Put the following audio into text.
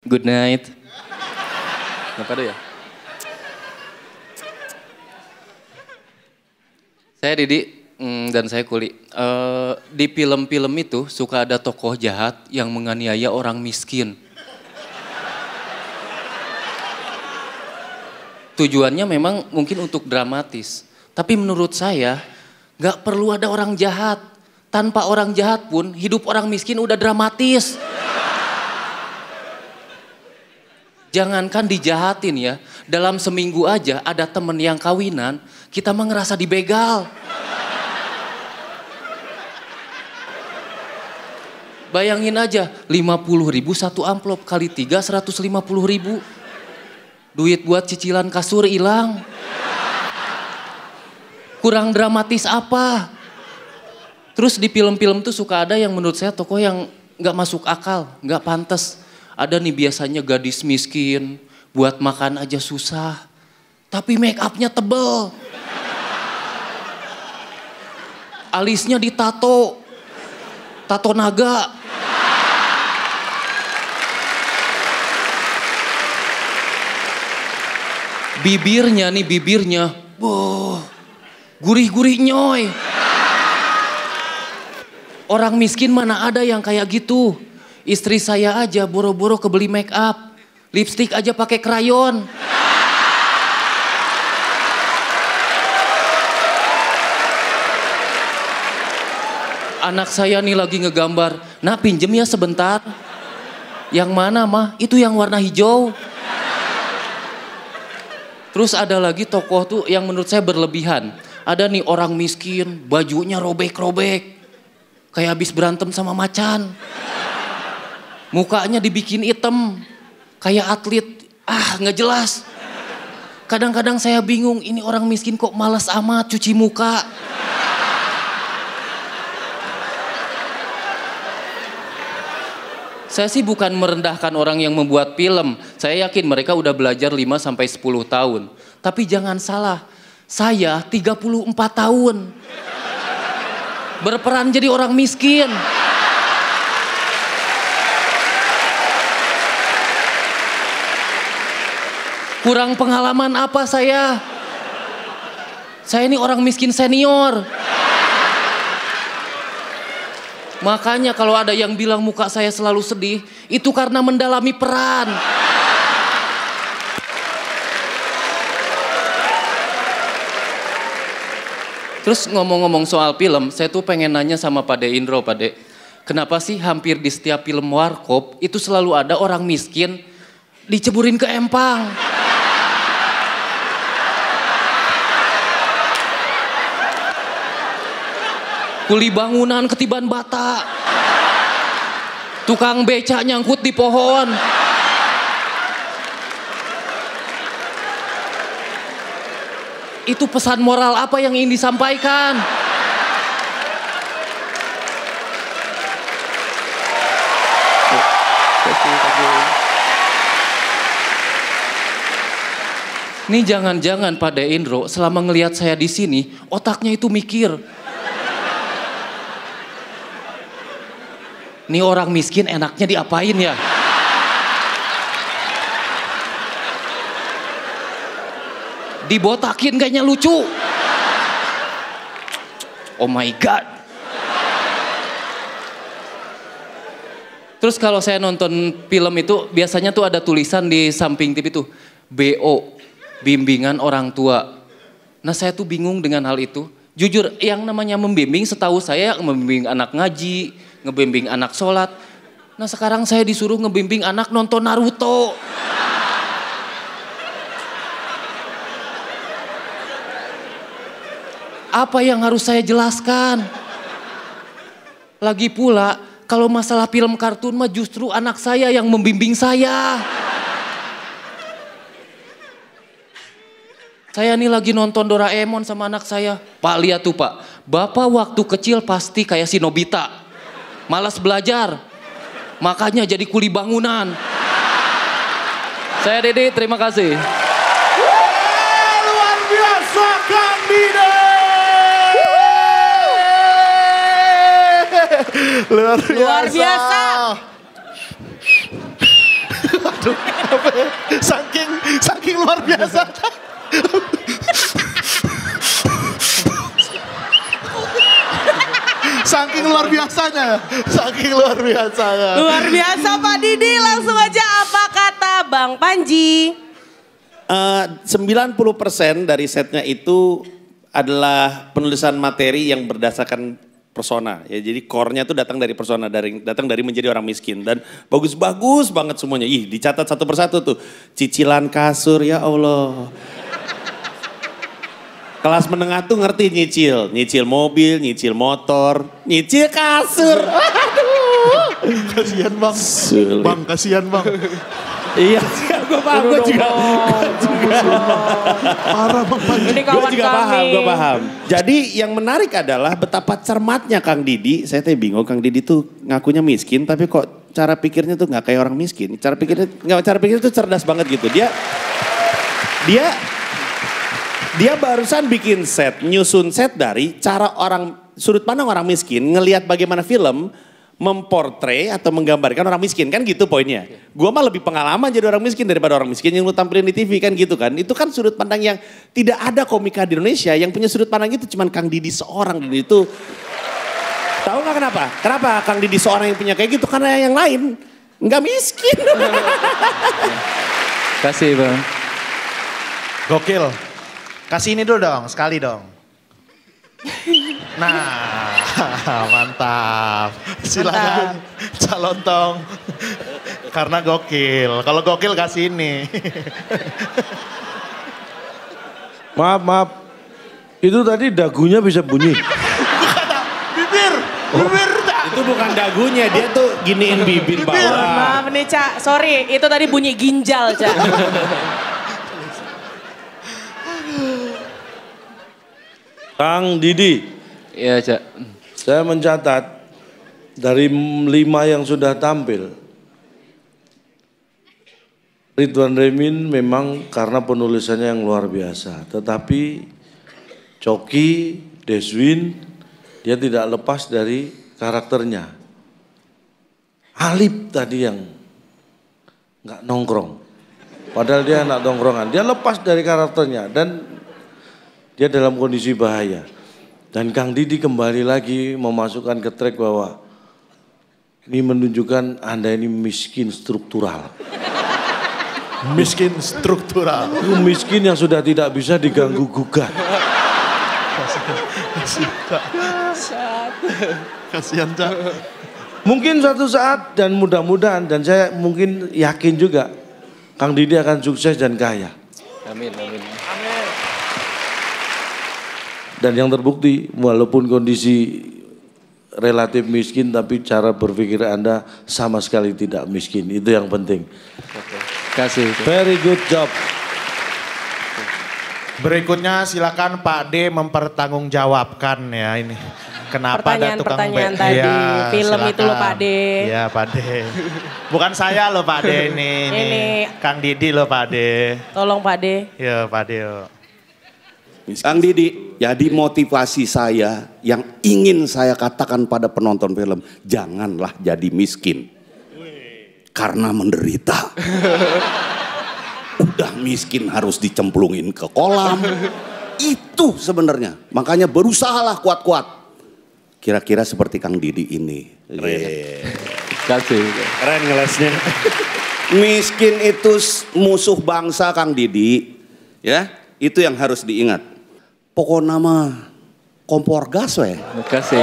Good night. Kenapa ada ya? Saya Didi dan saya Kuli. Di film-film itu suka ada tokoh jahat yang menganiaya orang miskin. Tujuannya memang mungkin untuk dramatis. Tapi menurut saya gak perlu ada orang jahat. Tanpa orang jahat pun hidup orang miskin udah dramatis. Jangankan dijahatin ya, dalam seminggu aja ada temen yang kawinan, kita mah ngerasa dibegal. Bayangin aja, 50.000 satu amplop kali 3, 150.000. Duit buat cicilan kasur hilang. Kurang dramatis apa? Terus di film-film tuh suka ada yang menurut saya tokoh yang gak masuk akal, gak pantas. Ada nih biasanya gadis miskin, buat makan aja susah. Tapi make upnya tebel. Alisnya ditato. Tato naga. Bibirnya, boh, gurih-gurih nyoy. Orang miskin mana ada yang kayak gitu. Istri saya aja boro-boro kebeli make up. Lipstick aja pakai krayon. Anak saya nih lagi ngegambar. Nah pinjem ya sebentar. Yang mana mah? Itu yang warna hijau. Terus ada lagi tokoh tuh yang menurut saya berlebihan. Ada nih orang miskin, bajunya robek-robek. Kayak habis berantem sama macan. Mukanya dibikin hitam, kayak atlet, nggak jelas. Kadang-kadang saya bingung, ini orang miskin kok malas amat cuci muka. Saya sih bukan merendahkan orang yang membuat film. Saya yakin mereka udah belajar 5-10 tahun. Tapi jangan salah, saya 34 tahun. Berperan jadi orang miskin. Kurang pengalaman apa saya? Saya ini orang miskin senior. Makanya kalau ada yang bilang muka saya selalu sedih, itu karena mendalami peran. Terus ngomong-ngomong soal film, saya tuh pengen nanya sama Pak De Indro, Pak De. Kenapa sih hampir di setiap film warkop itu selalu ada orang miskin diceburin ke empang? Kuli bangunan ketiban bata. Tukang beca nyangkut di pohon. Itu pesan moral apa yang ingin disampaikan? Nih jangan-jangan Pak De Indro selama ngelihat saya di sini otaknya itu mikir. Nih orang miskin enaknya diapain ya? Dibotakin kayaknya lucu. Oh my God. Terus kalau saya nonton film itu biasanya tuh ada tulisan di samping TV tuh. BO, bimbingan orang tua. Nah saya tuh bingung dengan hal itu. Jujur yang namanya membimbing setahu saya membimbing anak ngaji, ngebimbing anak sholat. Nah sekarang saya disuruh ngebimbing anak nonton Naruto. Apa yang harus saya jelaskan? Lagi pula kalau masalah film kartun mah justru anak saya yang membimbing saya. Saya nih lagi nonton Doraemon sama anak saya. Pak lihat tuh Pak, Bapak waktu kecil pasti kayak si Nobita. Malas belajar, makanya jadi kuli bangunan. Saya Dede, terima kasih. Luar biasa Kang Dede. Luar biasa. Aduh, apa ya? Saking luar biasa. Saking luar biasanya. Luar biasa Pak Didi, langsung aja apa kata Bang Panji? 90% dari setnya itu adalah penulisan materi yang berdasarkan persona. Ya, jadi core-nya tuh datang dari persona, datang dari menjadi orang miskin. Dan bagus-bagus banget semuanya. Ih, dicatat satu persatu tuh. Cicilan kasur, ya Allah. Kelas menengah tuh ngerti nyicil mobil, nyicil motor, nyicil kasur. Aduh. Kasihan bang. Sulit. Bang, kasihan bang. Iya, gue paham, gue juga. Parah bang Panji. Ini kawan Gue juga kami. paham. Jadi yang menarik adalah betapa cermatnya Kang Didi. Saya tuh bingung, Kang Didi tuh ngakunya miskin, tapi kok cara pikirnya tuh nggak kayak orang miskin. Cara pikirnya tuh cerdas banget gitu. Dia barusan bikin nyusun set dari cara sudut pandang orang miskin, ngelihat bagaimana film memportray atau menggambarkan orang miskin, kan gitu poinnya. Gua mah lebih pengalaman jadi orang miskin daripada orang miskin yang lu tampilin di TV, kan gitu kan. Itu kan sudut pandang yang tidak ada komika di Indonesia yang punya sudut pandang itu cuman Kang Didi seorang, dan itu tahu nggak kenapa? Kenapa Kang Didi seorang yang punya kayak gitu? Karena yang lain nggak miskin. Kasih Bang. Gokil. Kasih ini dulu dong, sekali dong. Nah, mantap. Silakan calon tong. Karena gokil. Kalau gokil kasih ini. Maaf. Itu tadi dagunya bisa bunyi. Bibir. Itu bukan dagunya, dia tuh giniin bibir bawah. Maaf nih Cak, sorry itu tadi bunyi ginjal Cak. Kang Didi, Iya Cak. saya mencatat dari 5 yang sudah tampil, Ridwan Remin memang karena penulisannya yang luar biasa. Tetapi Coki, Deswin, dia tidak lepas dari karakternya. Alip tadi yang nggak nongkrong. Padahal dia anak nongkrongan. Dia lepas dari karakternya dan dia dalam kondisi bahaya. Dan Kang Didi kembali lagi memasukkan ke track bahwa ini menunjukkan Anda ini miskin struktural. Miskin struktural. Itu miskin yang sudah tidak bisa diganggu gugat. Kasihan Cak. Mungkin suatu saat dan mudah-mudahan dan saya mungkin yakin juga Kang Didi akan sukses dan kaya. Amin. Dan yang terbukti walaupun kondisi relatif miskin tapi cara berpikir Anda sama sekali tidak miskin. Itu yang penting. Kasih. Very good job. Berikutnya silakan Pak D mempertanggungjawabkan ya ini. Kenapa ada tukang Pertanyaan tadi, film silakan. itu loh Pak D. Iya Pak D. Bukan saya loh Pak D ini. Kang Didi loh Pak D. Tolong Pak D. Iya Pak D. Yuk. Kang Didi, jadi motivasi saya yang ingin saya katakan pada penonton film, janganlah jadi miskin. Karena menderita. Udah miskin harus dicemplungin ke kolam. Itu sebenarnya. Makanya berusahalah kuat-kuat. Kira-kira seperti Kang Didi ini. Kasih. Keren ngelesnya. Miskin itu musuh bangsa Kang Didi. Ya, itu yang harus diingat. Pokoknya mah kompor gas weh. Kasih.